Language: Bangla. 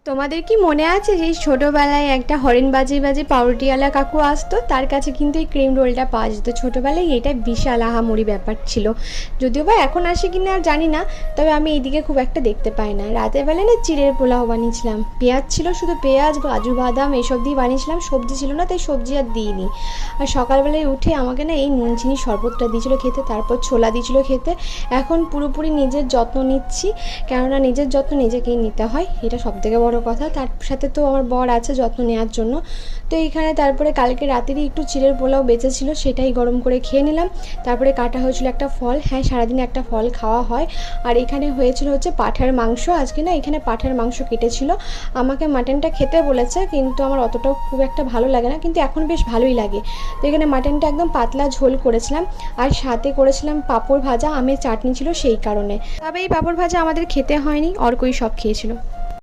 তোমাদের কি মনে আছে যে ছোটোবেলায় একটা হরেন বাজি বাজি পাউরুটিওয়ালা কাকু আসতো, তার কাছে কিন্তু এই ক্রিম রোলটা পাওয়া যেত। ছোটোবেলায় এটা বিশাল আহামরি ব্যাপার ছিল। যদিও বা এখন আসে কিনা আর জানি না, তবে আমি এইদিকে খুব একটা দেখতে পাই না। রাতের বেলায় না চিড়ের পোলাও বানিয়েছিলাম, পেঁয়াজ ছিল, শুধু পেঁয়াজ কাজু বাদাম এইসব দিয়ে বানিয়েছিলাম। সবজি ছিল না, তাই সবজি আর দিইনি। আর সকালবেলায় উঠে আমাকে না এই নুন চিনি শরবতটা দিয়েছিলো খেতে, তারপর ছোলা দিয়েছিলো খেতে। এখন পুরোপুরি নিজের যত্ন নিচ্ছি, কেননা নিজের যত্ন নিজেকেই নিতে হয়, এটা সবথেকে বড় কথা। তার সাথে তো আমার বর আছে যত্ন নেওয়ার জন্য। তো এইখানে তারপরে কালকে রাতেরই একটু চিড়ের পোলাও বেঁচেছিল, সেটাই গরম করে খেয়ে নিলাম। তারপরে কাটা হয়েছিল একটা ফল, হ্যাঁ সারাদিনে একটা ফল খাওয়া হয়। আর এখানে হয়েছিল হচ্ছে পাঁঠার মাংস। আজকে না এখানে পাঁঠার মাংস কেটেছিল। আমাকে মাটনটা খেতে বলেছে, কিন্তু আমার অতটাও খুব একটা ভালো লাগে না, কিন্তু এখন বেশ ভালোই লাগে। তো এখানে মাটনটা একদম পাতলা ঝোল করেছিলাম, আর সাথে করেছিলাম পাঁপড় ভাজা, আমের চাটনি ছিল সেই কারণে। তবে এই পাঁপড় ভাজা আমাদের খেতে হয়নি, অর্কই সব খেয়েছিল।